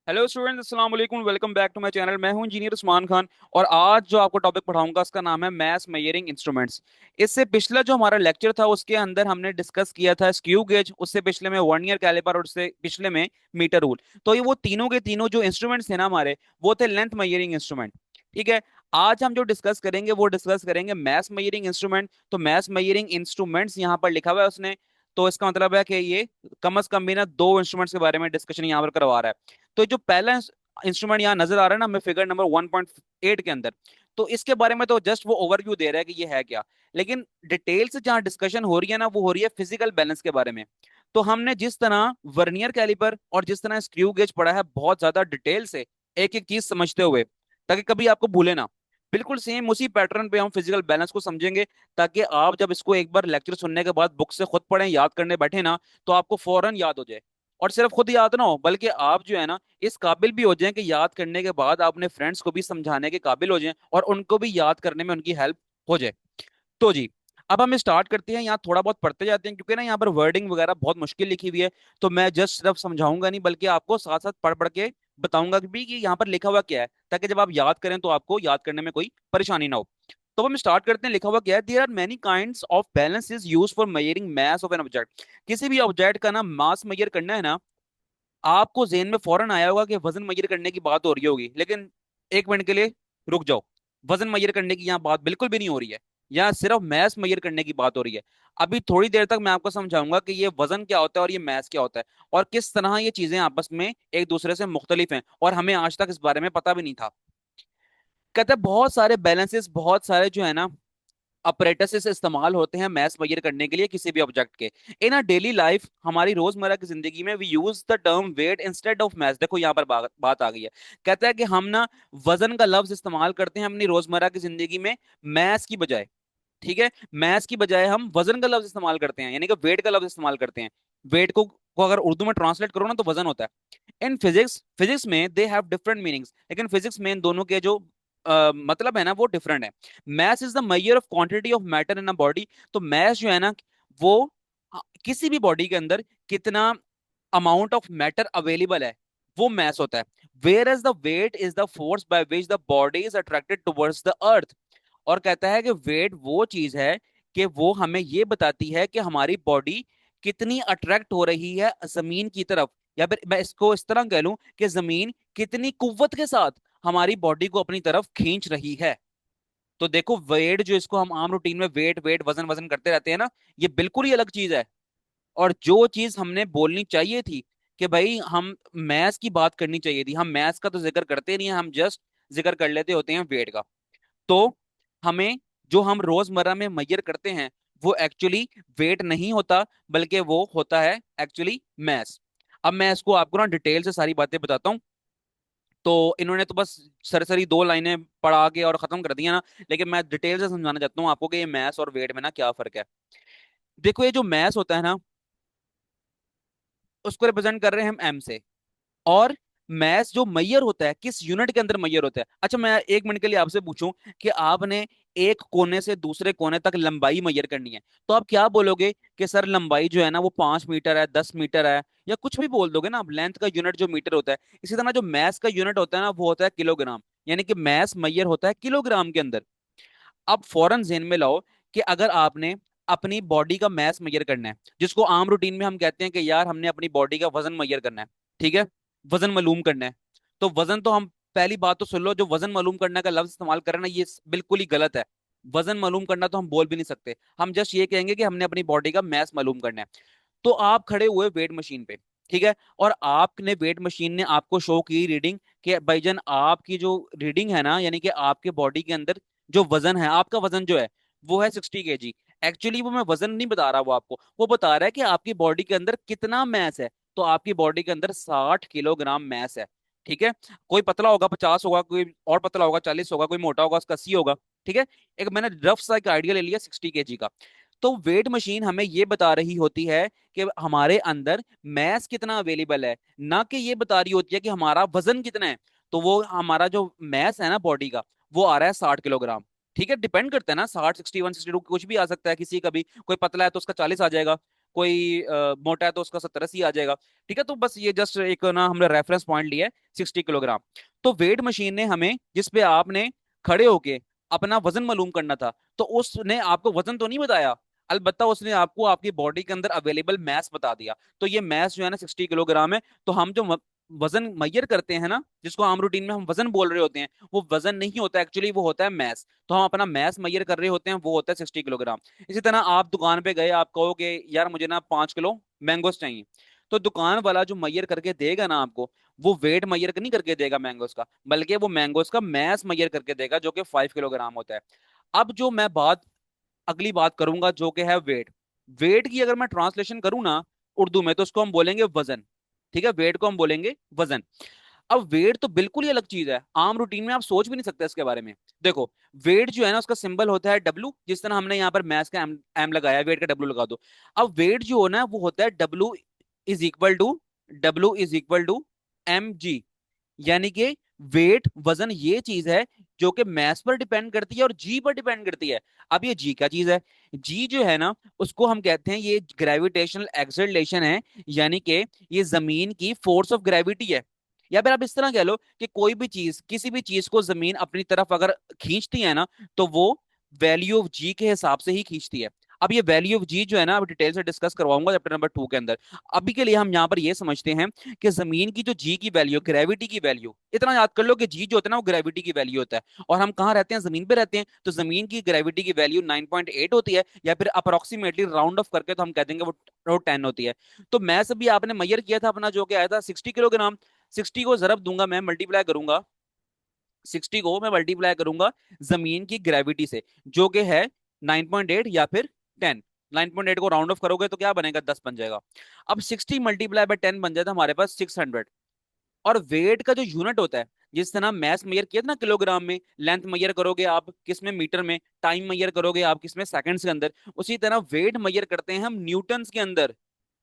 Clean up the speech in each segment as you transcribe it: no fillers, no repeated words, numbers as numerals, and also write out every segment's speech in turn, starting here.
Hello students, अस्सलाम वालेकुम। Welcome back to my channel. मैं हूं इंजीनियर उस्मान खान और आज जो आपको टॉपिक पढ़ाऊंगा उसका नाम है मैथ मेजरिंग इंस्ट्रूमेंट्स। इससे पिछला जो हमारा लेक्चर था उसके अंदर हमने डिस्कस किया था स्क्रू गेज, उससे पिछले में वर्नियर कैलिपर और उससे पिछले में मीटर रूल। तो ये वो तीनों के तीनों जो इंस्ट्रूमेंट्स थे ना हमारे, वो थे लेंथ मेजरिंग इंस्ट्रूमेंट। ठीक है। आज हम जो डिस्कस करेंगे वो डिस्कस करेंगे मैथ मेजरिंग इंस्ट्रूमेंट। तो मैथ मेजरिंग इंस्ट्रूमेंट्स यहाँ पर लिखा हुआ है उसने, तो इसका मतलब है कि ये कम से कम भी ना दो इंस्ट्रूमेंट्स के बारे में डिस्कशन यहाँ पर करवा रहा है। तो जो पहला इंस्ट्रूमेंट यहाँ नजर आ रहा है ना हमें फिगर नंबर 1.8 के अंदर, तो इसके बारे में तो जस्ट वो ओवरव्यू दे रहा है कि ये है क्या। लेकिन डिटेल से जहाँ डिस्कशन हो रही है ना वो हो रही है फिजिकल बैलेंस के बारे में। तो हमने जिस तरह वर्नियर कैलिपर और जिस तरह स्क्रू गेज पढ़ा है बहुत ज्यादा डिटेल से, एक एक चीज समझते हुए, ताकि कभी आपको भूले ना, बिल्कुल सेम उसी पैटर्न पे हम फिजिकल बैलेंस को समझेंगे। ताकि आप जब इसको एक बार लेक्चर सुनने के बाद बुक से खुद पढ़ें, याद करने बैठे ना, तो आपको फौरन याद हो जाए। और सिर्फ खुद याद ना हो बल्कि आप जो है ना इस काबिल भी हो जाएं कि याद करने के बाद आप अपने फ्रेंड्स को भी समझाने के काबिल हो जाएं और उनको भी याद करने में उनकी हेल्प हो जाए। तो जी, अब हम स्टार्ट करते हैं। यहाँ थोड़ा बहुत पढ़ते जाते हैं क्योंकि ना यहाँ पर वर्डिंग वगैरह बहुत मुश्किल लिखी हुई है। तो मैं जस्ट सिर्फ समझाऊंगा नहीं बल्कि आपको साथ साथ पढ़ पढ़ के बताऊंगा कि भी कि यहाँ पर लिखा हुआ क्या है, ताकि जब आप याद करें तो आपको याद करने में कोई परेशानी ना हो। तो हम स्टार्ट करते हैं। लिखा हुआ क्या है? There are many kinds of balance is use for measuring mass of an object. किसी भी ऑब्जेक्ट का ना मास मेजर करना है ना, आपको जेन में फौरन आया होगा कि वजन मेजर करने की बात हो रही होगी, लेकिन एक मिनट के लिए रुक जाओ। वजन मेजर करने की यहाँ बात बिल्कुल भी नहीं हो रही है। यहाँ सिर्फ मैस मेजर करने की बात हो रही है। अभी थोड़ी देर तक मैं आपको समझाऊंगा कि ये वजन क्या होता है और ये मैस क्या होता है, और किस तरह ये चीजें आपस में एक दूसरे से मुख्तलिफ हैं और हमें आज तक इस बारे में पता भी नहीं था। कहते हैं बहुत सारे बैलेंसेस, बहुत सारे जो है ना अपरेटसेस इस्तेमाल होते हैं मैथ्स मेजर करने के लिए किसी भी ऑब्जेक्ट के। इन अ डेली लाइफ, हमारी रोजमर्रा की जिंदगी में we use the term weight instead of mass. देखो यहाँ पर बात आ गई है। कहता है कि हम ना वजन का लफ्ज इस्तेमाल करते हैं अपनी रोजमर्रा की जिंदगी में मैथ्स की बजाय। ठीक है, मैथ्स की बजाय हम वजन का लफ्ज इस्तेमाल करते हैं, यानी कि वेट का लफ्ज इस्तेमाल करते हैं। वेट को अगर उर्दू में ट्रांसलेट करो ना तो वजन होता है। इन फिजिक्स, फिजिक्स में दे हैव डिफरेंट मीनिंग्स, लेकिन फिजिक्स में इन दोनों के जो मतलब है ना वो डिफरेंट है। Math is the measure of quantity of matter in a body. तो मैथ जो है ना वो किसी भी बॉडी के अंदर कितना अमाउंट ऑफ मैटर अवेलेबल है, वो मैथ होता है। Whereas the weight is the force by which the body is attracted towards the earth. और कहता है कि वेट वो चीज है कि वो हमें ये बताती है कि हमारी बॉडी कितनी अट्रैक्ट हो रही है जमीन की तरफ, या फिर मैं इसको इस तरह कह लूं कि जमीन कितनी कुव्वत के साथ हमारी बॉडी को अपनी तरफ खींच रही है। तो देखो वेट, जो इसको हम आम रूटीन में वेट वेट वजन वजन करते रहते हैं ना, ये बिल्कुल ही अलग चीज है। और जो चीज हमने बोलनी चाहिए थी कि भाई हम मैथ्स की बात करनी चाहिए थी, हम मैथ्स का तो जिक्र करते नहीं है, हम जस्ट जिक्र कर लेते होते हैं वेट का। तो हमें जो हम रोजमर्रा में मेजर करते हैं वो एक्चुअली वेट नहीं होता, बल्कि वो होता है एक्चुअली मैस। अब मैं इसको आपको ना डिटेल से सारी बातें बताता हूँ। तो इन्होंने तो बस सरसरी दो लाइनें पढ़ा के और खत्म कर दिया ना, लेकिन मैं डिटेल से समझाना चाहता हूँ आपको कि ये मैथ्स और वेट में ना क्या फर्क है। देखो ये जो मैथ्स होता है ना, उसको रिप्रेजेंट कर रहे हैं हम एम से। और मैथ्स जो मैयर होता है किस यूनिट के अंदर मैयर होता है। अच्छा, मैं एक मिनट के लिए आपसे पूछूं कि आपने एक कोने से दूसरे कोने तक लंबाई मैयर करनी है, तो आप क्या बोलोगे कि सर लंबाई जो है ना वो 5 मीटर है, 10 मीटर है, या कुछ भी बोल दोगे ना। अब लेंथ का यूनिट जो मीटर होता है, इसी तरह जो मैथ्स का यूनिट होता है ना वो होता है किलोग्राम। यानी कि मैथ्स मैयर होता है किलोग्राम के अंदर। अब फौरन ज़हन में लाओ कि अगर आपने अपनी बॉडी का मैस मेजर करना है, जिसको आम रूटीन में हम कहते हैं कि यार हमने अपनी बॉडी का वजन मेजर करना है, ठीक है, वजन मालूम करना है। तो वजन तो हम, पहली बात तो सुन लो, जो वजन मालूम करने का लफ्ज इस्तेमाल कर रहे हैं ना ये बिल्कुल ही गलत है। वजन मालूम करना तो हम बोल भी नहीं सकते, हम जस्ट ये कहेंगे कि हमने अपनी बॉडी का मैस मालूम करना है। तो आप खड़े हुए वेट मशीन पे, ठीक है, और आपने वेट मशीन ने आपको शो की रीडिंग कि भाईजान आपकी जो रीडिंग है ना, यानी कि आपके बॉडी के अंदर जो वजन है, आपका वजन जो है वो है 60 kg। एक्चुअली वो मैं वजन नहीं बता रहा, वो आपको वो बता रहा है कि आपकी बॉडी के अंदर कितना मैस है। तो आपकी बॉडी के अंदर 60 किलोग्राम मैस है। ठीक है, कोई पतला होगा 50 होगा, कोई और पतला होगा 40 होगा, कोई मोटा होगा उसका 80 होगा। ठीक है, एक मैंने रफ सा एक आइडिया ले लिया 60 kg का। तो वेट मशीन हमें ये बता रही होती है कि हमारे अंदर मैस कितना अवेलेबल है, ना कि ये बता रही होती है कि हमारा वजन कितना है। तो वो हमारा जो मैस है ना बॉडी का, वो आ रहा है 60 किलोग्राम। ठीक है, डिपेंड करता है ना, 60, 61, 62 कुछ भी आ सकता है, किसी का भी, कोई पतला है तो उसका 40 आ जाएगा, कोई मोटा है तो उसका 70-80 आ जाएगा। ठीक है, तो बस ये जस्ट एक ना हमने रेफरेंस पॉइंट लिया है 60 किलोग्राम। तो वेट मशीन ने हमें, जिसपे आपने खड़े होके अपना वजन मालूम करना था, तो उसने आपको वजन तो नहीं बताया, अलबत्ता उसने आपको आपकी बॉडी के अंदर अवेलेबल मैस बता दिया। तो ये मैस जो है ना 60 किलोग्राम है। तो हम जो वजन मैयर करते हैं ना, जिसको आम रूटीन में हम वजन बोल रहे होते हैं, वो वजन नहीं होता एक्चुअली, वो होता है मैस। तो हम अपना मैस मैयर कर रहे होते हैं, वो होता है 60 किलोग्राम। इसी तरह आप दुकान पे गए, आप कहोगे यार मुझे ना 5 किलो मैंगोस चाहिए, तो दुकान वाला जो मैयर करके देगा ना आपको, वो वेट मैयर नहीं करके देगा मैंगोस का, बल्कि वो मैंगोस का मैस मैयर करके देगा, जो कि 5 किलोग्राम होता है। अब जो मैं बात अगली बात करूंगा, जो कि है वेट। वेट की अगर मैं ट्रांसलेशन करूँ ना उर्दू में, तो उसको हम बोलेंगे वजन। ठीक है, वेट को हम बोलेंगे वजन। अब वेट तो बिल्कुल ही अलग चीज है, आम रूटीन में आप सोच भी नहीं सकते इसके बारे में। देखो, वेट जो है ना, उसका सिंबल होता है डब्लू, जिस तरह हमने यहाँ पर मैथ का एम लगाया, वेट का डब्लू लगा दो। अब वेट जो होना है वो होता है W is equal to M G. यानी कि वेट, वजन, ये चीज है जो कि मैस पर डिपेंड करती है और जी पर डिपेंड करती है। अब ये जी क्या चीज है? जी जो है ना, उसको हम कहते हैं ये ग्रेविटेशनल एक्सेलरेशन है, यानी कि ये जमीन की फोर्स ऑफ ग्रेविटी है। या फिर आप इस तरह कह लो कि कोई भी चीज, किसी भी चीज को जमीन अपनी तरफ अगर खींचती है ना, तो वो वैल्यू ऑफ जी के हिसाब से ही खींचती है। अब ये वैल्यू ऑफ जी जो है ना, अब डिटेल से डिस्कस करवाऊंगा चैप्टर नंबर 2 के अंदर। अभी के लिए हम यहाँ पर ये समझते हैं कि जमीन की जो जी की वैल्यू, ग्रेविटी की वैल्यू, इतना याद कर लो कि जी जो होता है ना, वो ग्रेविटी की वैल्यू होता है। और हम कहाँ रहते हैं? जमीन पे रहते हैं, तो जमीन की ग्रेविटी की वैल्यू 9.8 होती है, या फिर अप्रोक्सीमेटली राउंड ऑफ करके तो हम कह देंगे वो 10 होती है। तो मैथ अभी आपने मैयर किया था अपना, जो कि आया था 60 किलोग्राम। 60 को जरब दूंगा, मैं मल्टीप्लाई करूंगा, 60 को मैं मल्टीप्लाई करूंगा जमीन की ग्रेविटी से, जो कि है 9.8 या फिर 10। 9.8 को राउंड ऑफ करोगे तो क्या बनेगा? 10 बन जाएगा। अब 60 × 10 बन जाता है हमारे पास 600। और वेट का जो यूनिट होता है, जिस तरह मैथ मेजर किया था ना किलोग्राम में, लेंथ मेजर करोगे आप किस में? मीटर में। टाइम मेजर करोगे आप किस में? सेकंड्स के अंदर। उसी तरह वेट मेजर करते हैं हम न्यूटन्स के अंदर।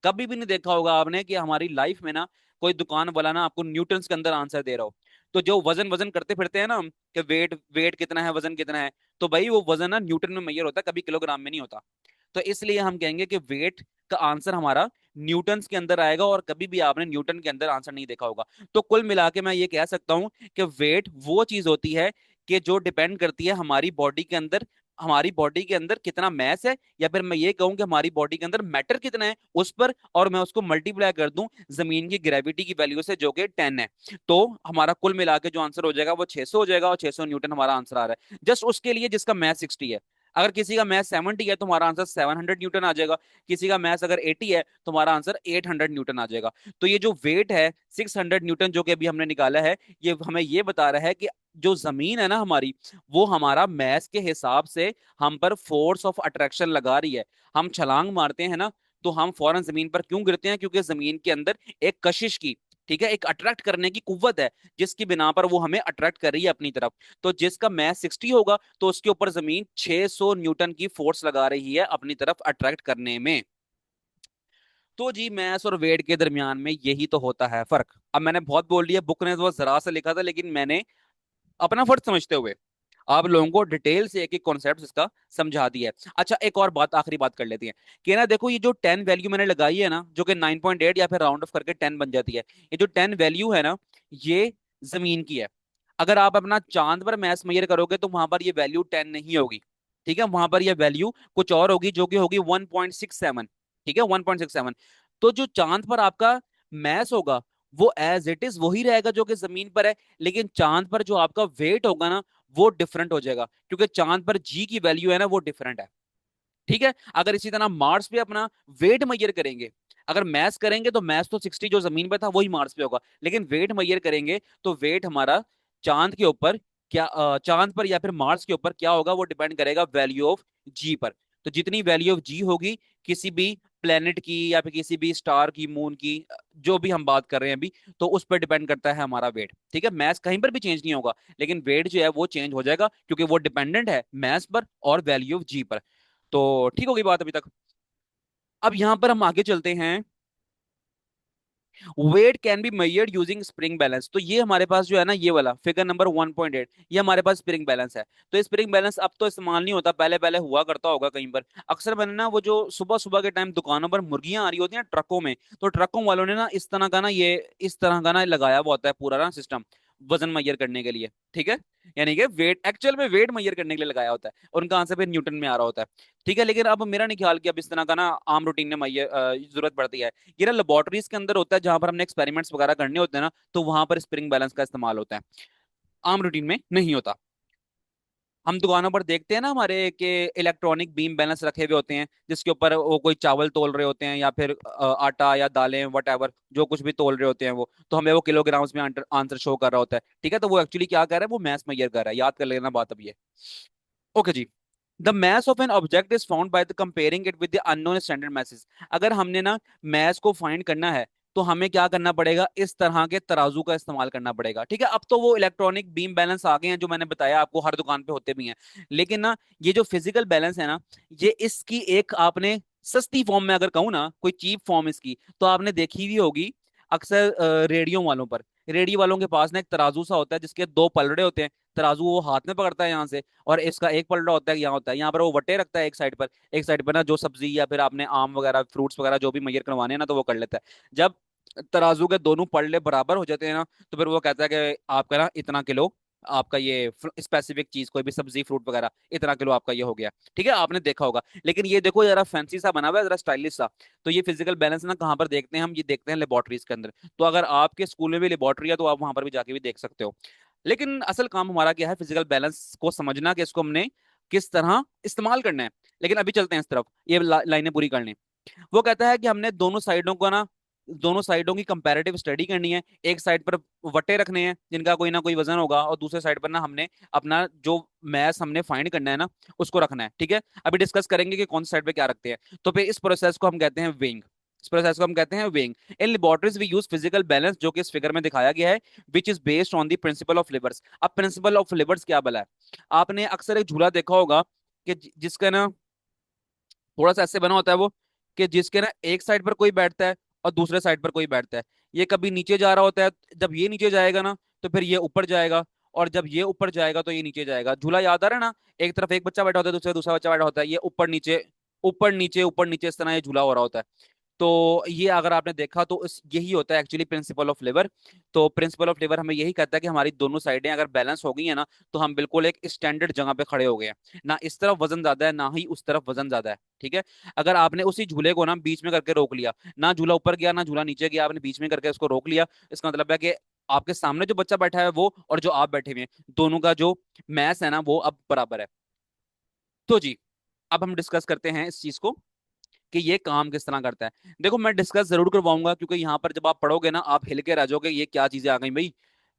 कभी भी नहीं देखा होगा आपने कि हमारी लाइफ में ना कोई दुकान वाला ना आपको न्यूटन्स के अंदर आंसर दे रहा हो। तो जो वजन वजन करते फिरते हैं ना हम, कि वेट वेट कितना है, वजन कितना है, तो भाई वो वजन ना न्यूटन में मेजर होता है, कभी किलोग्राम में नहीं होता। तो इसलिए हम कहेंगे कि वेट का आंसर हमारा न्यूटन्स के अंदर आएगा, और कभी भी आपने न्यूटन के अंदर आंसर नहीं देखा होगा। तो कुल मिला के मैं ये कह सकता हूं कि वेट वो चीज होती है कि जो डिपेंड करती है हमारी बॉडी के अंदर, हमारी बॉडी के अंदर कितना मैस है, या फिर मैं ये कहूं कि हमारी बॉडी के अंदर मैटर कितना है उस पर, और मैं उसको मल्टीप्लाई कर दूं जमीन की ग्रेविटी की वैल्यू से, जो कि 10 है। तो हमारा कुल मिला के जो आंसर हो जाएगा वो 600 हो जाएगा, और 600 न्यूटन हमारा आंसर आ रहा है, जस्ट उसके लिए जिसका मैथ 60 है। अगर किसी का मैथ 70 है तो हमारा आंसर 700 न्यूटन आ जाएगा। किसी का मैथ अगर 80 है तो हमारा आंसर 800 न्यूटन आ जाएगा। तो ये जो वेट है 600 न्यूटन, जो कि अभी हमने निकाला है, ये हमें ये बता रहा है कि जो जमीन है ना हमारी, वो हमारा मैथ के हिसाब से हम पर फोर्स ऑफ अट्रैक्शन लगा रही है। हम छलांग मारते हैं ना, तो हम फौरन जमीन पर क्यों गिरते हैं? क्योंकि जमीन के अंदर एक कशिश की, ठीक है, एक अट्रैक्ट करने की कुव्वत है, जिसकी बिना पर वो हमें अट्रैक्ट कर रही है अपनी तरफ। तो जिसका मैथ 60 होगा, तो उसके ऊपर जमीन 600 न्यूटन की फोर्स लगा रही है अपनी तरफ अट्रैक्ट करने में। तो जी मैथ्स और वेट के दरमियान में यही तो होता है फर्क। अब मैंने बहुत बोल दिया, बुक ने तो जरा सा लिखा था, लेकिन मैंने अपना फर्ज समझते हुए आप लोगों को डिटेल से एक एक कॉन्सेप्ट इसका समझा दिया है। अच्छा, एक और बात, आखिरी बात कर लेती है कि ना, देखो ये जो 10 वैल्यू मैंने लगाई है ना, जो कि 9.8 या फिर राउंड ऑफ करके 10 बन जाती है, ये जो 10 वैल्यू है ना, ये जमीन की है। अगर आप अपना चांद पर मैच मेजर करोगे तो वहां पर ये वैल्यू 10 नहीं होगी। ठीक है, वहां पर ये वैल्यू कुछ और होगी, जो कि होगी 1.67। ठीक है, 1.67। तो जो चांद पर आपका मैस होगा, वो एज इट इज वही रहेगा जो कि जमीन पर है, लेकिन चांद पर जो आपका वेट होगा ना, वो डिफरेंट हो जाएगा, क्योंकि चांद पर जी की वैल्यू है ना, वो डिफरेंट है। ठीक है, अगर इसी तरह मार्स पे अपना वेट मेजर करेंगे, अगर मैथ्स करेंगे तो मैथ्स तो 60 जो जमीन पे था वही मार्स पे होगा, लेकिन वेट मेजर करेंगे तो वेट हमारा चांद के ऊपर क्या, चांद पर या फिर मार्स के ऊपर क्या होगा, वो डिपेंड करेगा वैल्यू ऑफ जी पर। तो जितनी वैल्यू ऑफ जी होगी किसी भी प्लेनेट की या फिर किसी भी स्टार की, मून की, जो भी हम बात कर रहे हैं अभी, तो उस पर डिपेंड करता है हमारा वेट। ठीक है, मैथ्स कहीं पर भी चेंज नहीं होगा, लेकिन वेट जो है वो चेंज हो जाएगा, क्योंकि वो डिपेंडेंट है मैथ्स पर और वैल्यू ऑफ जी पर। तो ठीक होगी बात अभी तक। अब यहां पर हम आगे चलते हैं weight can be measured using spring balance. तो ये हमारे पास जो है ना, ये वाला फिगर नंबर 1.8, ये हमारे पास स्प्रिंग बैलेंस है। तो स्प्रिंग बैलेंस अब तो इस्तेमाल नहीं होता, पहले पहले हुआ करता होगा कहीं पर। अक्सर मैंने ना वो जो सुबह सुबह के टाइम दुकानों पर मुर्गियां आ रही होती हैं ट्रकों में, तो ट्रकों वालों ने ना इस तरह का ना, ये इस तरह का ना लगाया हुआ होता है पूरा ना सिस्टम, वजन मेजर करने के लिए। ठीक है, यानी कि वेट, एक्चुअल में वेट मेजर करने के लिए लगाया होता है, और उनका आंसर फिर न्यूटन में आ रहा होता है। ठीक है, लेकिन अब मेरा नहीं ख्याल कि अब इस तरह का ना आम रूटीन में जरूरत पड़ती है। ये ना लेबोरेटरीज के अंदर होता है, जहां पर हमने एक्सपेरिमेंट्स वगैरह करने होते हैं ना, तो वहां पर स्प्रिंग बैलेंस का इस्तेमाल होता है, आम रूटीन में नहीं होता। हम दुकानों पर देखते हैं ना हमारे के इलेक्ट्रॉनिक बीम बैलेंस रखे हुए होते हैं, जिसके ऊपर वो कोई चावल तोल रहे होते हैं, या फिर आटा या दालें वट एवर, जो कुछ भी तोल रहे होते हैं वो, तो हमें वो किलोग्राम्स में आंसर शो कर रहा होता है। ठीक है, तो वो एक्चुअली क्या कर रहा है, वो मैथ मेजर कर रहा है, याद कर लेना बात अब ये। ओके जी। The mass of an object is found by the comparing it with the unknown standard masses। अगर हमने ना mass को फाइंड करना है, तो हमें क्या करना पड़ेगा, इस तरह के तराजू का इस्तेमाल करना पड़ेगा। ठीक है, अब तो वो इलेक्ट्रॉनिक बीम बैलेंस आ गए हैं, जो मैंने बताया आपको हर दुकान पे होते भी हैं। लेकिन ना ये जो फिजिकल बैलेंस है ना, ये इसकी एक आपने सस्ती फॉर्म में अगर कहूँ ना, कोई चीप फॉर्म इसकी, तो आपने देखी हुई होगी अक्सर रेडियो वालों पर। रेडियो वालों के पास ना एक तराजू सा होता है, जिसके दो पलड़े होते हैं। तराजू वो हाथ में पकड़ता है यहाँ से, और इसका एक पलड़ा होता है यहाँ होता है, यहाँ पर वो वटे रखता है एक साइड पर। एक साइड पर ना जो सब्जी या फिर आपने आम वगैरह फ्रूट्स वगैरह जो भी मेजर करवाने हैं ना, तो वो कर लेता है। जब तराजू के दोनों पलड़े बराबर हो जाते हैं ना, तो फिर वो कहता है कि आपका ना इतना किलो, आपका ये स्पेसिफिक चीज कोई भी सब्जी फ्रूट वगैरह, इतना किलो आपका ये हो गया। ठीक है, आपने देखा होगा। लेकिन ये देखो जरा फैंसी सा बना हुआ है, जरा स्टाइलिश सा। तो ये फिजिकल बैलेंस ना कहाँ पर देखते हैं हम, ये देखते हैं लेबोरेटरीज के अंदर। तो अगर आपके स्कूल में भी लेबोरेटरी है, तो आप वहां पर भी जाके भी देख सकते हो। लेकिन असल काम हमारा क्या है, फिजिकल बैलेंस को समझना कि इसको हमने किस तरह इस्तेमाल करना है। लेकिन अभी चलते हैं इस तरफ, ये लाइनें पूरी करनी। वो कहता है कि हमने दोनों साइडों को ना, दोनों साइडों की कंपैरेटिव स्टडी करनी है। एक साइड पर वटे रखने हैं जिनका कोई ना कोई वजन होगा, और दूसरे साइड पर ना हमने अपना जो मैथ हमने फाइंड करना है ना, उसको रखना है। ठीक है, अभी डिस्कस करेंगे कि कौन सी साइड पे क्या रखते हैं। तो फिर इस प्रोसेस को हम कहते हैं वेइंग। इस प्रोसेस को हम कहते हैं weighing. In laboratories we use physical balance, जो कि इस फिगर में दिखाया गया है, which is based on the principle of levers. अब प्रिंसिपल ऑफ लिवर्स क्या बला है, आपने अक्सर एक झूला देखा होगा कि जिसका ना थोड़ा सा ऐसे बना होता है वो, कि जिसके ना एक साइड पर कोई बैठता है और दूसरे साइड पर कोई बैठता है। ये कभी नीचे जा रहा होता है, जब ये नीचे जाएगा ना, तो फिर ये ऊपर जाएगा, और जब ये ऊपर जाएगा तो ये नीचे जाएगा। झूला याद आ रहा है ना, एक तरफ एक बच्चा बैठा होता है, दूसरे दूसरा बच्चा बैठा होता है, ये ऊपर नीचे ऊपर नीचे ऊपर नीचे, इस तरह ये झूला हो रहा होता है। तो ये अगर आपने देखा, तो इस यही होता है एक्चुअली प्रिंसिपल ऑफ लिवर। तो प्रिंसिपल ऑफ लिवर हमें यही कहता है कि हमारी दोनों साइडें अगर बैलेंस हो गई है ना, तो हम बिल्कुल एक स्टैंडर्ड जगह पे खड़े हो गए हैं। ना इस तरफ वजन ज्यादा है, ना ही उस तरफ वजन ज्यादा है। ठीक है, अगर आपने उसी झूले को ना बीच में करके रोक लिया, ना झूला ऊपर गया ना झूला नीचे गया, आपने बीच में करके उसको रोक लिया, इसका मतलब है कि आपके सामने जो बच्चा बैठा है वो, और जो आप बैठे हुए हैं, दोनों का जो मैस है ना, वो अब बराबर है। तो जी, अब हम डिस्कस करते हैं इस चीज को कि ये काम किस तरह करता है। देखो, मैं डिस्कस जरूर करवाऊंगा, क्योंकि यहाँ पर जब आप पढ़ोगे ना, आप हिल के रह जाओगे, ये क्या चीजें आ गई भाई,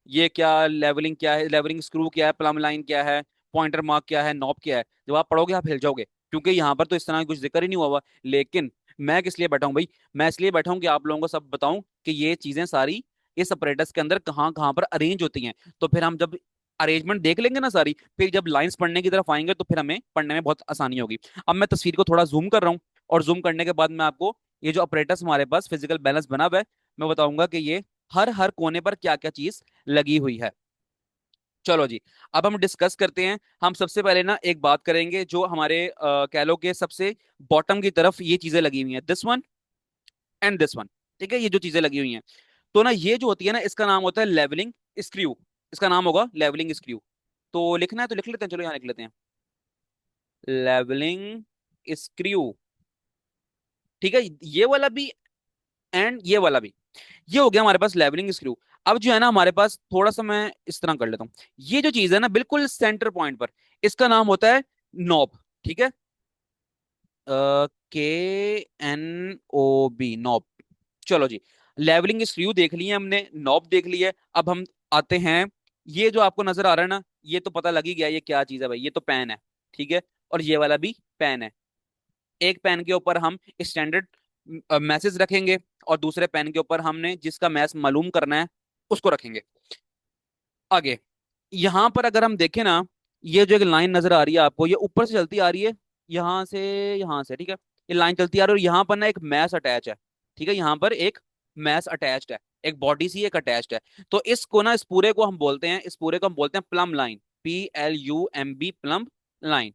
ये क्या लेवलिंग, क्या है लेवलिंग स्क्रू, क्या है प्लम लाइन, क्या है पॉइंटर मार्क, क्या है नॉब, क्या है। जब आप पढ़ोगे आप हिल जाओगे, क्योंकि यहाँ पर तो इस तरह का कुछ जिक्र ही नहीं हुआ हुआ। लेकिन मैं किस लिए बैठा हूँ भाई, मैं इसलिए बैठा हूँ कि आप लोगों को सब बताऊं कि ये चीजें सारी इस अपरेटस के अंदर कहाँ कहाँ पर अरेंज होती हैं। तो फिर हम जब अरेंजमेंट देख लेंगे ना सारी, फिर जब लाइंस पढ़ने की तरफ आएंगे, तो फिर हमें पढ़ने में बहुत आसानी होगी। अब मैं तस्वीर को थोड़ा जूम कर रहा हूँ, और जूम करने के बाद मैं आपको ये जो अपरेटस हमारे पास फिजिकल बैलेंस बना हुआ है, मैं बताऊंगा कि ये हर हर कोने पर क्या क्या चीज लगी हुई है। चलो जी, अब हम डिस्कस करते हैं। हम सबसे पहले ना एक बात करेंगे, जो हमारे कह लो के सबसे बॉटम की तरफ ये चीजें लगी हुई हैं, this one and this one. ठीक है, ये जो चीजें लगी हुई हैं, तो ना ये जो होती है ना, इसका नाम होता है लेवलिंग स्क्रू। इसका नाम होगा लेवलिंग स्क्रू। तो लिखना है तो लिख लेते हैं, चलो यहाँ लिख लेते हैं, लेवलिंग स्क्रू। ठीक है, ये वाला भी एंड ये वाला भी, ये हो गया हमारे पास लेवलिंग स्क्रू। अब जो है ना हमारे पास, थोड़ा सा मैं इस तरह कर लेता हूँ, ये जो चीज है ना बिल्कुल सेंटर पॉइंट पर, इसका नाम होता है नॉब। ठीक है, KNOB, नॉब। चलो जी, लेवलिंग स्क्रू देख लिए हमने, नॉब देख लिया। अब हम आते हैं, ये जो आपको नजर आ रहा है ना, ये तो पता लग ही गया ये क्या चीज है भाई, ये तो पेन है। ठीक है, और ये वाला भी पेन है। एक पेन के ऊपर हम स्टैंडर्ड मैसेज रखेंगे, और दूसरे पेन के ऊपर हमने जिसका मैथ मालूम करना है उसको रखेंगे। आगे यहाँ पर अगर हम देखें ना, ये जो एक लाइन नजर आ रही है आपको, ये ऊपर से चलती आ रही है, यहाँ से, यहाँ से। ठीक है, ये लाइन चलती आ रही है, और यहाँ पर ना एक मैथ अटैच है। ठीक है, यहाँ पर एक मैस अटैच्ड है, एक बॉडी सी एक अटैच्ड है। तो इसको ना, इस पूरे को हम बोलते हैं, इस पूरे को हम बोलते हैं plum line, PLUMB, plum line.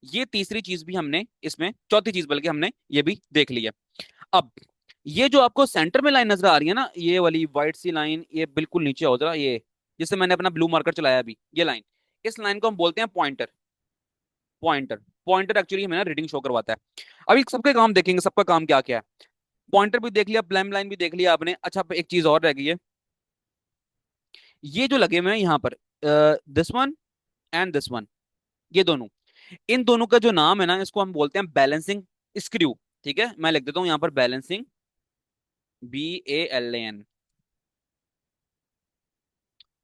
ये तीसरी चीज भी हमने इसमें, चौथी चीज बल्कि हमने ये भी देख ली है। अब ये जो आपको सेंटर में लाइन नजर आ रही है ना, ये वाली व्हाइट सी लाइन, ये बिल्कुल नीचे हो जरा, ये जिससे मैंने अपना ब्लू मार्कर चलाया अभी, ये लाइन, इस लाइन को हम बोलते हैं पॉइंटर। पॉइंटर पॉइंटर एक्चुअली हमें ना रीडिंग शो करवाता है। अभी सबके काम देखेंगे, सबका काम क्या क्या है। पॉइंटर भी देख लिया, प्लम लाइन भी देख लिया आपने। अच्छा, अब एक चीज और रह गई है, ये जो लगे हुए हैं यहाँ पर, this one and this one, ये दोनों, इन दोनों का जो नाम है ना, इसको हम बोलते हैं बैलेंसिंग स्क्रू। ठीक है, मैं लिख देता हूं यहाँ पर बैलेंसिंग, BALAN।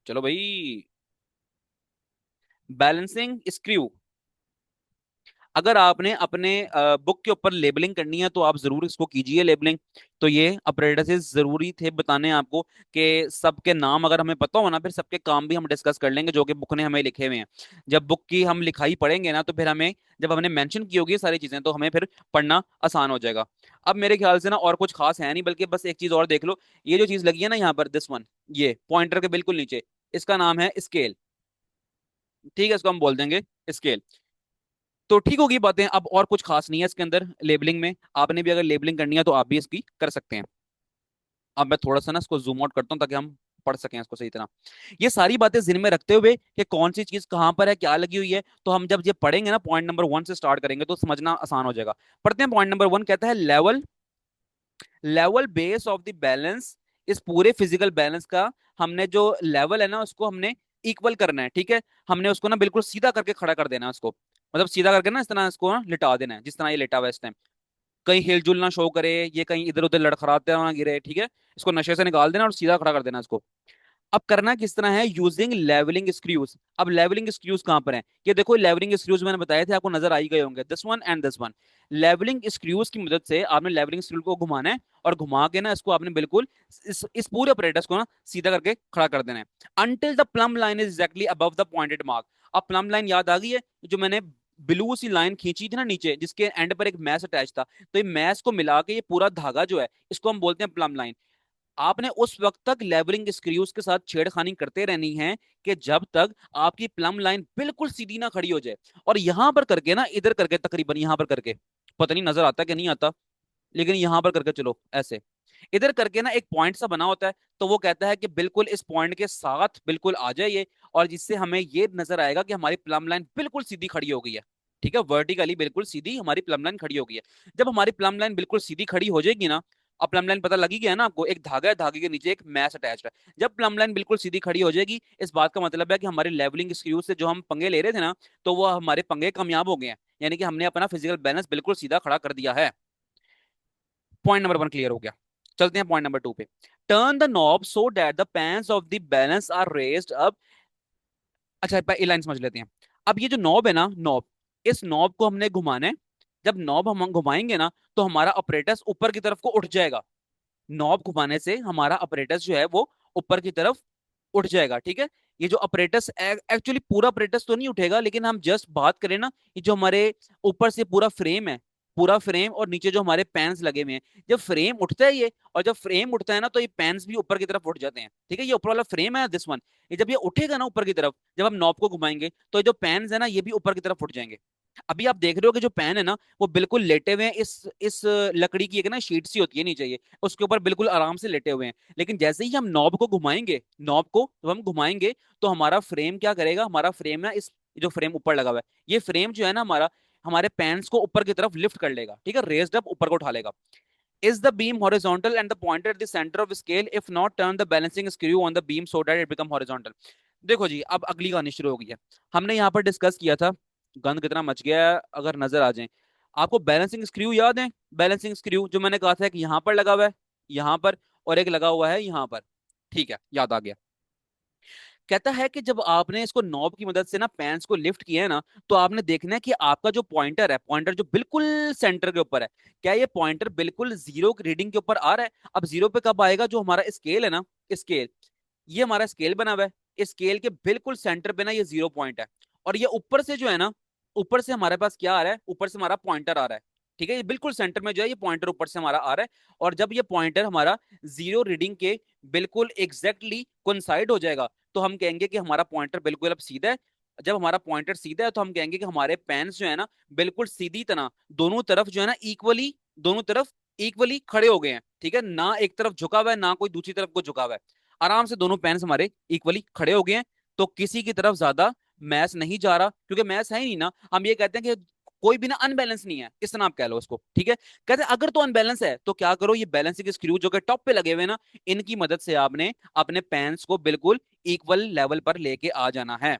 चलो भाई, बैलेंसिंग स्क्रू। अगर आपने अपने बुक के ऊपर लेबलिंग करनी है तो आप जरूर इसको कीजिए लेबलिंग। तो ये अप्रेंटिसेस जरूरी थे बताने आपको, कि सबके नाम अगर हमें पता हो ना, फिर सबके काम भी हम डिस्कस कर लेंगे जो कि बुक ने हमें लिखे हुए हैं। जब बुक की हम लिखाई पढ़ेंगे ना, तो फिर हमें, जब हमने मेंशन की होगी ये सारी चीजें, तो हमें फिर पढ़ना आसान हो जाएगा। अब मेरे ख्याल से ना और कुछ खास है नहीं, बल्कि बस एक चीज और देख लो, ये जो चीज लगी है ना यहाँ पर, दिस वन, ये पॉइंटर के बिल्कुल नीचे, इसका नाम है स्केल। ठीक है, इसको हम बोल देंगे स्केल। तो ठीक होगी बातें, अब और कुछ खास नहीं है इसके अंदर लेबलिंग में। आपने भी अगर लेबलिंग करनी है तो आप भी इसकी कर सकते हैं। अब मैं थोड़ा सा ना इसको जूम आउट करता हूँ ताकि हम पढ़ सकें इसको सही तरह। ये सारी बातें जिन में रखते हुए कि कौन सी चीज कहाँ पर है, क्या लगी हुई है, तो हम जब ये पढ़ेंगे ना, पॉइंट नंबर 1 से स्टार्ट करेंगे तो समझना आसान हो जाएगा। पढ़ते हैं। पॉइंट नंबर 1 कहता है level, level base of the balance. इस पूरे फिजिकल बैलेंस का हमने जो लेवल है ना, उसको हमने इक्वल करना है। ठीक है, हमने उसको ना बिल्कुल सीधा करके खड़ा कर देना है उसको, मतलब सीधा करके ना इस तरह इसको ना लिटा देना है, जिस तरह ये लेटा हुआ है इस टाइम। कहीं हिलजुल ना शो करे, ये कहीं इधर उधर लड़खड़ाते ना गिरे। ठीक है, इसको नशे से निकाल देना और सीधा खड़ा कर देना इसको। अब करना किस तरह है, यूजिंग लेवलिंग स्क्रूज। अब लेवलिंग स्क्रूज कहां पर हैं, ये देखो लेवलिंग स्क्रूज मैंने बताए थे आपको, नजर आ ही गए होंगे, this one and this one. Levelling screws की मदद से आपने लेवलिंग स्क्रू को घुमाना है, और घुमा के ना इसको आपने बिल्कुल इस पूरे अपरेटस को ना सीधा करके खड़ा कर देना है, until the plum line is exactly above the pointed mark. अब प्लम लाइन याद आ गई है, जो मैंने ब्लू सी लाइन खींची थी ना नीचे, जिसके एंड पर एक मैस अटैच था, तो ये मैस को मिला के ये पूरा धागा जो है, इसको हम बोलते हैं प्लम लाइन। आपने उस वक्त तक लेवलिंग स्क्रूज के साथ छेड़खानी करते रहनी है, कि जब तक आपकी प्लम लाइन बिल्कुल सीधी ना खड़ी हो जाए। और यहां पर करके ना, इधर करके, तकरीबन यहां पर करके, पता नहीं नजर आता कि नहीं आता, लेकिन यहां पर करके चलो ऐसे, इधर करके ना एक पॉइंट सा बना होता है, तो वो कहता है कि बिल्कुल इस पॉइंट के साथ बिल्कुल आ जाइए, और जिससे हमें ये नजर आएगा कि हमारी प्लम लाइन बिल्कुल सीधी खड़ी हो गई है। ठीक है, वर्टिकली बिल्कुल सीधी हमारी प्लम लाइन खड़ी हो गई है। जब हमारी प्लम लाइन बिल्कुल सीधी खड़ी हो जाएगी ना, अब प्लम लाइन पता लगी गया ना आपको, एक धागा है, धागे के नीचे एक मैस अटैच है। जब प्लम लाइन बिल्कुल सीधी खड़ी हो जाएगी, इस बात का मतलब है कि हमारे लेवलिंग स्क्रू से जो हम पंगे ले रहे थे ना, तो वो हमारे पंगे कामयाब हो गए हैं, यानी कि हमने अपना फिजिकल बैलेंस बिल्कुल सीधा खड़ा कर दिया है। पॉइंट नंबर 1 क्लियर हो गया। चलते हैं पॉइंट नंबर 2 पे। Turn the knob so that the pans of the balance are raised up. अच्छा, ये लाइन समझ लेते हैं। अब ये जो नॉब है ना, नॉब, इस नॉब को हमने घुमाना है। जब नॉब हम घुमाएंगे ना, तो हमारा ऑपरेटस ऊपर की तरफ को उठ जाएगा। नॉब घुमाने से हमारा ऑपरेटस जो है वो ऊपर की तरफ उठ जाएगा। ठीक है, ये जो ऑपरेटस, एक्चुअली पूरा ऑपरेटस तो नहीं उठेगा, लेकिन हम जस्ट बात करें ना, ये जो हमारे ऊपर से पूरा फ्रेम है, पूरा फ्रेम और नीचे जो हमारे पैन्स लगे हुए हैं, जब फ्रेम उठता है ये, और जब फ्रेम उठता है ना, तो ये पैन्स भी ऊपर की तरफ उठ जाते हैं। ठीक है, ये ऊपर वाला फ्रेम है दिस वन, ये जब ये उठेगा ना ऊपर की तरफ, जब हम नॉब को घुमाएंगे, तो ये जो पैन्स है ना, ये भी ऊपर की तरफ उठ जाएंगे। अभी आप देख रहे हो कि जो पैन है ना, वो बिल्कुल लेटे हुए हैं, इस लकड़ी की एक ना शीट सी होती है नीचे, ये उसके ऊपर बिल्कुल आराम से लेटे हुए हैं। लेकिन जैसे ही हम नॉब को घुमाएंगे, नॉब को जब हम घुमाएंगे, तो हमारा फ्रेम क्या करेगा, हमारा फ्रेम ना, इस जो फ्रेम ऊपर लगा हुआ है, ये फ्रेम जो है ना हमारा, हमारे पैन्स को ऊपर की तरफ लिफ्ट कर लेगा। ठीक है, रेज्ड अप, ऊपर को उठा लेगा। Is the beam horizontal and the pointer at the center of scale? If not, turn the balancing screw on the beam so that it become horizontal. देखो जी, अब अगली कहानी शुरू हो गई है। हमने यहाँ पर डिस्कस किया था, गंद कितना मच गया है अगर नजर आ जाए। आपको बैलेंसिंग स्क्रू याद है? बैलेंसिंग स्क्रू जो मैंने कहा था कि यहाँ पर लगा हुआ है, यहाँ पर, और एक लगा हुआ है यहाँ पर। ठीक है, याद आ गया। कहता है कि जब आपने इसको नॉब की मदद से ना पैंस को लिफ्ट किया है ना, तो आपने देखना है कि आपका जो पॉइंटर है, पॉइंटर जो बिल्कुल सेंटर के ऊपर है, क्या ये पॉइंटर बिल्कुल जीरो रीडिंग के ऊपर आ रहा है? अब जीरो पे कब आएगा, जो हमारा स्केल है ना, स्केल, ये हमारा स्केल बना हुआ है, इस स्केल के बिल्कुल सेंटर पे ना ये 0 पॉइंट है। और ये ऊपर से जो है ना, ऊपर से हमारे पास क्या आ रहा है, ऊपर से हमारा पॉइंटर आ रहा है। ठीक है, ये बिल्कुल सेंटर में जो है ये पॉइंटर ऊपर से हमारा आ रहा है, और जब ये पॉइंटर हमारा जीरो रीडिंग के बिल्कुल एग्जैक्टली कोइंसाइड हो जाएगा तो हम कहेंगे कि हमारा पॉइंटर बिल्कुल अब सीधा है। जब हमारा पॉइंटर सीधा है तो हम कहेंगे कि हमारे पेन्स जो है ना बिल्कुल सीधी तरह दोनों तरफ जो है ना इक्वली, दोनों तरफ इक्वली खड़े हो गए हैं। ठीक है, ना एक तरफ झुका हुआ है ना कोई दूसरी तरफ को झुका हुआ है, आराम से दोनों पेन्स हमारे इक्वली खड़े हो गए हैं। तो किसी की तरफ ज्यादा मैस नहीं जा रहा, क्योंकि मैस है ही नहीं ना। हम ये कहते हैं कि कोई भी ना अनबैलेंस नहीं है, इस तरह आप कह लो इसको। ठीक है, कहते हैं अगर तो अनबैलेंस है तो क्या करो, ये बैलेंसिंग स्क्रू जो कि टॉप पे लगे हुए हैं ना, इनकी मदद से आपने अपने पेन्स को बिल्कुल इक्वल लेवल पर लेके आ जाना है।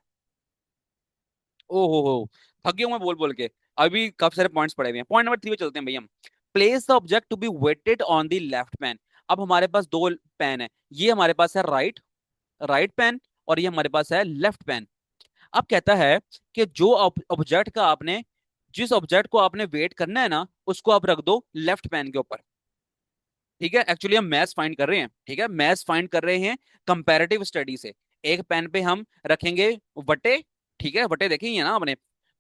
ओहो हो, थक गया हूं मैं बोल बोल के। अभी काफी सारे पॉइंट्स पड़े हुए हैं। पॉइंट नंबर 3 पे चलते हैं भैया हम। Place the object to be weighted on the left pan. अब हमारे पास दो पेन है, ये हमारे पास है राइट राइट पेन, और ये हमारे पास है लेफ्ट पेन। अब कहता है कि जो ऑब्जेक्ट का आपने, जिस ऑब्जेक्ट को आपने वेट करना है ना उसको आप रख दो लेफ्ट पेन के ऊपर। ठीक है, एक्चुअली हम मैथ्स फाइंड कर रहे हैं। ठीक है, मैथ्स फाइंड कर रहे हैं कंपैरेटिव स्टडी से। एक पेन पे हम रखेंगे वटे। ठीक है, वटे देखे ही है ना आपने,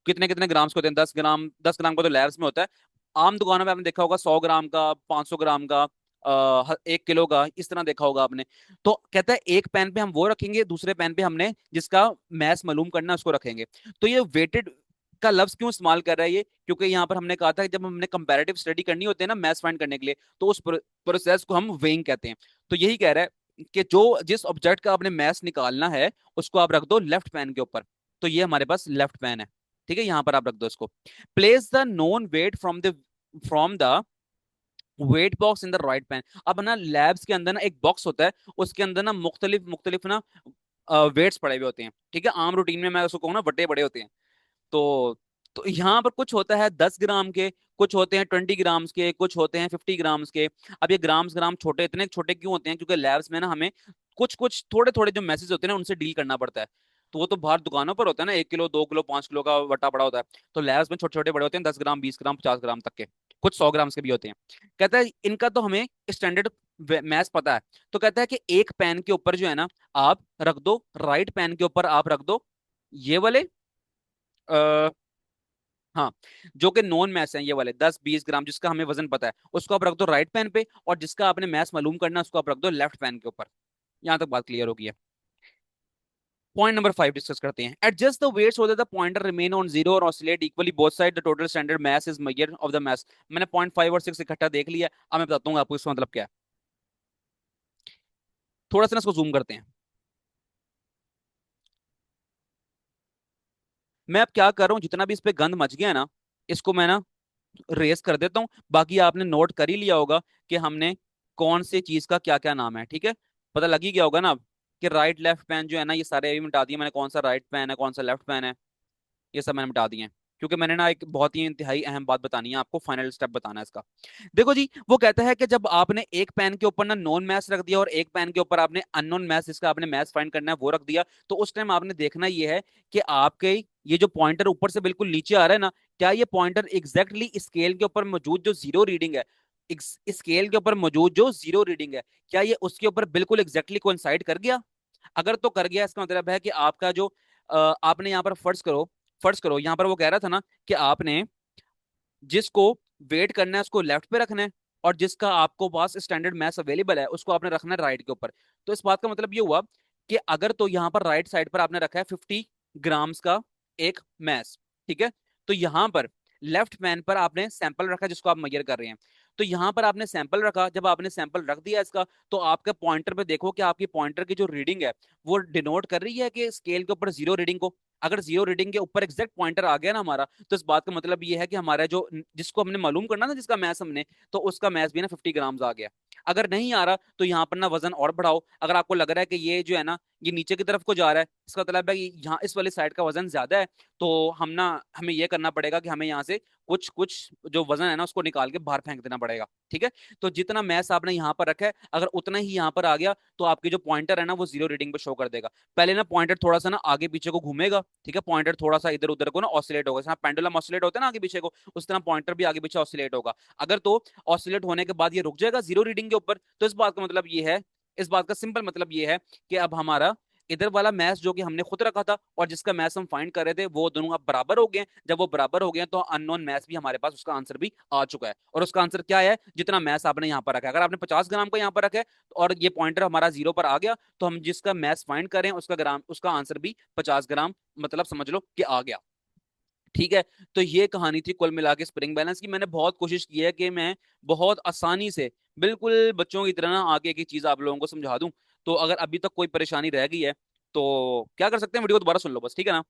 कितने कितने ग्राम्स के होते हैं, 10 ग्राम, 10 ग्राम का तो लैब्स में होता है। आम दुकानों में आपने देखा होगा 100 ग्राम का, 500 ग्राम का, 1 किलो का, इस तरह देखा होगा आपने। तो कहता है एक पेन पे हम वो रखेंगे, दूसरे पेन पे हमने जिसका मैथ्स मालूम करना है उसको रखेंगे। तो ये वेटेड का लफ्ज क्यों इस्तेमाल कर रहा है ये, क्योंकि यहाँ पर हमने कहा था कि जब हमने कंपैरेटिव स्टडी करनी होती है ना मैथ्स फाइंड करने के लिए, तो उस प्रोसेस को हम वेइंग कहते हैं। तो यही कह रहा है कि जो जिस ऑब्जेक्ट का आपने मैथ्स निकालना है उसको आप रख दो लेफ्ट पेन के ऊपर। तो ये हमारे पास लेफ्ट पेन है। ठीक है, यहां पर आप रख दो इसको। Place the known weight from the weight box in the right pan. अब ना लैब्स के अंदर ना एक बॉक्स होता है, उसके अंदर ना मुख्तलिफ मुख्तलिफ ना वेट्स पड़े हुए होते हैं। ठीक है, आम रूटीन में मैं उसको कहूँ ना बट्टे बड़े होते हैं। तो तो यहाँ पर कुछ होता है 10 ग्राम के, कुछ होते हैं 20 ग्राम्स के, कुछ होते हैं 50 ग्राम्स के। अब ये ग्राम्स ग्राम छोटे, इतने छोटे क्यों होते हैं, क्योंकि लैब्स में ना हमें कुछ कुछ थोड़े थोड़े जो मैसेज होते हैं ना उनसे डील करना पड़ता है। तो वो तो बाहर दुकानों पर होता है ना, 1 किलो 2 किलो 5 किलो का वटा पड़ा होता है। तो लैब्स में छोटे छोटे बड़े होते हैं, 10 ग्राम 20 ग्राम 50 ग्राम तक के, कुछ 100 ग्राम्स के भी होते हैं। कहता है इनका तो हमें स्टैंडर्ड मैथ पता है। तो कहता है कि एक पेन के ऊपर जो है ना आप रख दो, राइट पेन के ऊपर आप रख दो ये वाले, हाँ, जो कि नॉन मैथ्स हैं ये वाले 10 20 ग्राम, जिसका हमें वजन पता है उसको आप रख दो राइट पेन पे, और जिसका आपने मैथ्स मालूम करना है उसको आप रख दो लेफ्ट पेन के ऊपर। यहां तक बात क्लियर होगी है। पॉइंट नंबर 5 डिस्कस करते हैं। Adjust the weight so that the pointer remain on zero और oscillate equally both side the total standard mass is measure of the mass. मैंने पॉइंट 5 और 6 इकट्ठा देख लिया, अब मैं बताता हूँ आपको इसका मतलब क्या है। थोड़ा सा ना इसको जूम करते हैं। मैं अब क्या कर रहा हूँ, जितना भी इस पे गंद मच गया है ना इसको मैं ना रेस कर देता हूँ। बाकी आपने नोट कर ही लिया होगा कि हमने कौन सी चीज का क्या क्या नाम है। ठीक है, पता लग ही गया होगा ना अब कि राइट लेफ्ट पेन जो है ना ये सारे अभी मिटा दिए मैंने, कौन सा राइट पेन है कौन सा लेफ्ट पेन है ये सब मैंने मिटा दिए हैं। क्योंकि मैंने ना एक बहुत ही इंतहाई अहम बात बतानी है आपको, फाइनल स्टेप बताना है इसका। देखो जी, वो कहता है कि जब आपने एक पेन के ऊपर ना नॉन मैथ्स रख दिया और एक पेन के ऊपर आपने अननोन मैथ्स जिसका आपने मैथ्स फाइंड करना है वो रख दिया, तो उस टाइम आपने देखना ये है कि आपके ये जो पॉइंटर ऊपर से बिल्कुल नीचे आ रहा है ना, क्या ये पॉइंटर एग्जैक्टली स्केल के ऊपर मौजूद जो जीरो रीडिंग है, स्केल के ऊपर मौजूद जो जीरो रीडिंग है, क्या ये उसके ऊपर बिल्कुल एग्जैक्टली कोइंसाइड कर गया। अगर तो कर गया इसका मतलब है कि आपका जो आपने यहाँ पर फर्ज करो यहाँ पर वो कह रहा था ना कि आपने जिसको वेट करना है उसको लेफ्ट पे रखना है, और जिसका आपको पास स्टैंडर्ड मैथ्स अवेलेबल है उसको आपने रखना है राइट के ऊपर। तो इस बात का मतलब ये हुआ कि अगर तो यहाँ पर राइट साइड पर आपने रखा है 50 ग्राम्स का एक मैथ्स, ठीक है, तो यहाँ पर लेफ्ट पैन पर आपने सैंपल रखा जिसको आप मेजर कर रहे हैं। तो यहाँ पर आपने सैंपल रखा, जब आपने सैंपल रख दिया इसका, तो आपके पॉइंटर पे देखो कि आपकी पॉइंटर की जो रीडिंग है वो डिनोट कर रही है कि स्केल के ऊपर जीरो रीडिंग को। अगर जीरो रीडिंग के ऊपर एग्जैक्ट पॉइंटर आ गया ना हमारा, तो इस बात का मतलब ये है कि हमारा जो जिसको हमने मालूम करना ना जिसका मैथ हमने, तो उसका मैथ भी ना 50 ग्राम्स आ गया। अगर नहीं आ रहा तो यहाँ पर ना वजन और बढ़ाओ। अगर आपको लग रहा है कि ये जो है ना ये नीचे की तरफ को जा रहा है, इसका मतलब है कि यहाँ इस वाली साइड का वजन ज्यादा है, तो हमें ये करना पड़ेगा कि हमें यहाँ से कुछ कुछ जो वजन है ना उसको निकाल के बाहर फेंक देना पड़ेगा। ठीक है, तो जितना मैथ आपने यहाँ पर रखा है अगर उतना ही यहाँ पर आ गया तो आपकी जो पॉइंटर है ना वो जीरो रीडिंग पे शो कर देगा। पहले ना पॉइंटर थोड़ा सा ना आगे पीछे को घूमेगा। ठीक है, पॉइंटर थोड़ा सा इधर उधर को ना ऑसिलेट होगा, जैसे पेंडुलम ऑसिलेट होता है ना आगे पीछे को, उस तरह पॉइंटर भी आगे पीछे ऑसिलेट होगा। अगर तो ऑसिलेट होने के बाद ये रुक जाएगा जीरो रीडिंग के ऊपर, तो इस बात का मतलब ये है, इस बात का सिंपल मतलब ये है कि अब हमारा इधर वाला मैथ्स जो कि हमने खुद रखा था और जिसका मैथ्स हम फाइंड कर रहे थे, वो दोनों अब बराबर हो गए। जब वो बराबर हो गए तो अननोन मैथ्स भी हमारे पास, उसका आंसर भी आ चुका है। और उसका आंसर क्या है? जितना मैथ्स आपने यहाँ पर रखा है। अगर आपने 50 ग्राम का यहाँ पर रखा है और ये पॉइंटर हमारा 0 पर आ गया, तो हम जिसका मैथ्स फाइंड कर रहे हैं उसका ग्राम, उसका आंसर भी 50 ग्राम, मतलब समझ लो कि आ गया। ठीक है। तो ये कहानी थी कुल मिला के स्प्रिंग बैलेंस की। मैंने बहुत कोशिश की है कि मैं बहुत आसानी से, बिल्कुल बच्चों की तरह ना आगे एक चीज आप लोगों को समझा दूं। तो अगर अभी तक कोई परेशानी रह गई है तो क्या कर सकते हैं, वीडियो को दोबारा सुन लो बस, ठीक है ना।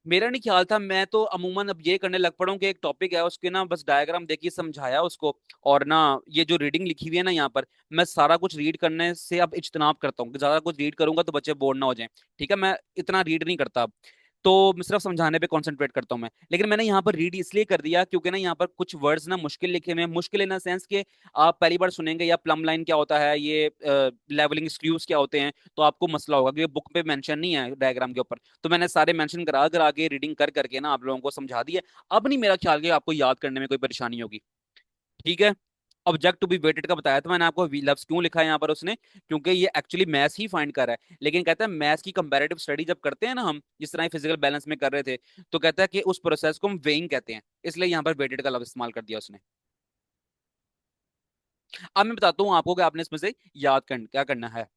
मेरा नहीं ख्याल था, मैं तो अमूमन अब ये करने लग पड़ा हूँ कि एक टॉपिक है उसके ना बस डायग्राम देखिए, समझाया उसको, और ना ये जो रीडिंग लिखी हुई है ना यहाँ पर, मैं सारा कुछ रीड करने से अब इज्तनाब करता हूँ कि ज्यादा कुछ रीड करूंगा तो बच्चे बोर ना हो जाएं। ठीक है, मैं इतना रीड नहीं करता अब। तो मैं सिर्फ समझाने पे कंसंट्रेट करता हूँ मैं। लेकिन मैंने यहाँ पर रीड इसलिए कर दिया क्योंकि ना यहाँ पर कुछ वर्ड्स ना मुश्किल लिखे हुए हैं। मुश्किल इन सेंस के आप पहली बार सुनेंगे, या प्लम लाइन क्या होता है, ये लेवलिंग स्क्रूज क्या होते हैं, तो आपको मसला होगा क्योंकि बुक पे मेंशन नहीं है डायग्राम के ऊपर। तो मैंने सारे मेंशन करा करा के रीडिंग कर करके ना आप लोगों को समझा दिया। अब नहीं मेरा ख्याल कि आपको याद करने में कोई परेशानी होगी। ठीक है। ऑब्जेक्ट टू बी वेटेड का बताया था मैंने आपको, वी लव्स क्यों लिखा है यहाँ पर उसने, क्योंकि ये एक्चुअली मैथ्स ही फाइंड कर रहा है। लेकिन कहता है मैथ्स की कंपैरेटिव स्टडी जब करते हैं ना हम, जिस तरह फिजिकल बैलेंस में कर रहे थे, तो कहता है कि उस प्रोसेस को हम वेइंग कहते हैं, इसलिए यहाँ पर वेटेड का लफ्ज इस्तेमाल कर दिया उसने। अब मैं बताता हूँ आपको कि आपने इसमें से याद क्या करना है।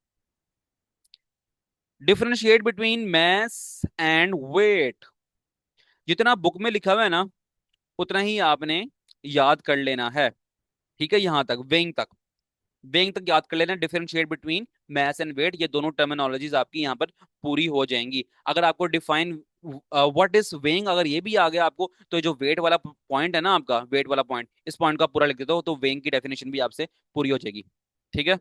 Differentiate between mass and weight. जितना बुक में लिखा हुआ है ना, उतना ही आपने याद कर लेना है। ठीक है, यहां तक वेइंग तक, वेइंग तक याद कर लेना। Differentiate between mass and weight, ये दोनों टर्मिनोलॉजीज आपकी यहाँ पर पूरी हो जाएंगी। अगर आपको डिफाइन व्हाट इज वेइंग अगर ये भी आ गया आपको, तो ये जो वेट वाला पॉइंट है ना आपका, वेट वाला पॉइंट, इस पॉइंट का पूरा लिख देते हो तो वेइंग की डेफिनेशन भी आपसे पूरी हो जाएगी। ठीक है।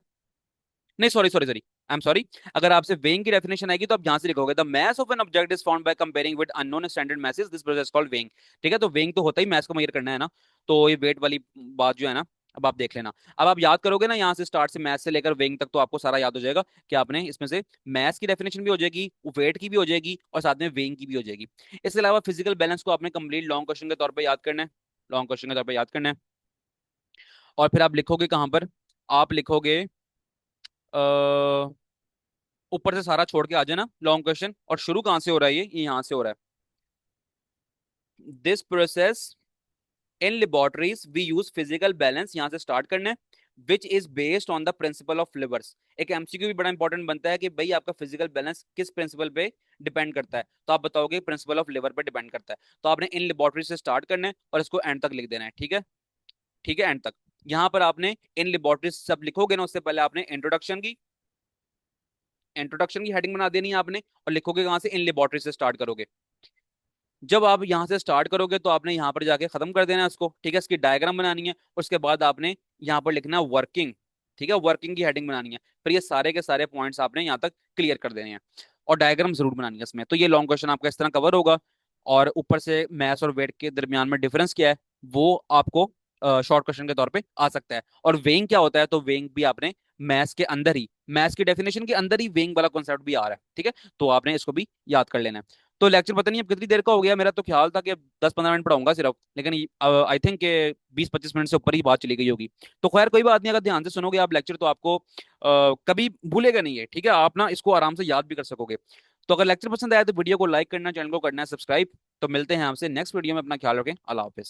नहीं, sorry sorry sorry, I am sorry. अगर आपसे वेइंग की डेफिनेशन आएगी तो आप यहां से लिखोगे, the mass of an object is found by comparing with unknown standard masses, this process called weighing. ठीक है, तो वेइंग तो होता ही मैथ्स को मेजर करना है ना, तो ये वेट वाली बात जो है ना, अब आप देख लेना। अब आप याद करोगे ना यहाँ से, स्टार्ट से मैथ्स से लेकर वेइंग तक, तो आपको सारा याद हो जाएगा कि आपने इसमें से मैथ्स की डेफिनेशन भी हो जाएगी, वेट की भी हो जाएगी, और साथ में वेइंग की भी हो जाएगी। इसके अलावा फिजिकल बैलेंस को आपने कंप्लीट लॉन्ग क्वेश्चन के तौर पर याद करना है, लॉन्ग क्वेश्चन के तौर पर याद करना है। और फिर आप लिखोगे कहाँ पर, आप लिखोगे ऊपर से सारा छोड़ के आ जाना लॉन्ग क्वेश्चन, और शुरू कहां से हो रहा है, ये यहां से हो रहा है। This process in laboratories we use physical balance, यहां से स्टार्ट करना है, which is based on the principle of levers. एक एमसीक्यू भी बड़ा इंपॉर्टेंट बनता है कि भाई आपका फिजिकल बैलेंस किस प्रिंसिपल पे डिपेंड करता है, तो आप बताओगे प्रिंसिपल ऑफ लिवर पे डिपेंड करता है। तो आपने इन लेबोरेटरी से स्टार्ट करना है और इसको एंड तक लिख देना है। ठीक है, ठीक है, एंड तक। यहां पर आपने इन लेबोरेटरी सब लिखोगे ना, उससे पहले आपने इंट्रोडक्शन की हेडिंग बना देनी है आपने, और लिखोगे कहां से, इन लेबोरेटरी से स्टार्ट करोगे। जब आप यहां से स्टार्ट करोगे तो आपने यहां पर जाके खत्म कर देना है इसको। ठीक है, इसकी डायग्राम बनानी है, उसके बाद आपने यहां पर लिखना है वर्किंग। ठीक है, वर्किंग की हेडिंग बनानी है, फिर ये सारे के सारे पॉइंट्स आपने यहां तक क्लियर कर देने हैं, और डायग्राम जरूर बनानी है इसमें। तो ये लॉन्ग क्वेश्चन आपका इस तरह कवर होगा। और ऊपर से मैथ्स और वेट के दरमियान में डिफरेंस क्या है, वो आपको शॉर्ट क्वेश्चन के तौर पे आ सकता है। और वेइंग क्या होता है, तो वेइंग भी आपने मैथ्स के अंदर ही, मैथ्स की डेफिनेशन के अंदर ही वेइंग वाला कॉन्सेप्ट भी आ रहा है। ठीक है, तो आपने इसको भी याद कर लेना है। तो लेक्चर पता नहीं अब कितनी देर का हो गया, मेरा तो ख्याल था कि 10-15 मिनट पढ़ाऊंगा सिर्फ, लेकिन आई थिंक कि 20-25 मिनट से ऊपर ही बात चली गई होगी। तो खैर कोई बात नहीं, अगर ध्यान से सुनोगे आप लेक्चर तो आपको कभी भूलेगा नहीं है। ठीक है, आप ना इसको आराम से याद भी कर सकोगे। तो अगर लेक्चर पसंद आया तो वीडियो को लाइक करना, चैनल को करना है सब्सक्राइब। तो मिलते हैं आपसे नेक्स्ट वीडियो में, अपना ख्याल रखें, अल्लाह हाफिज।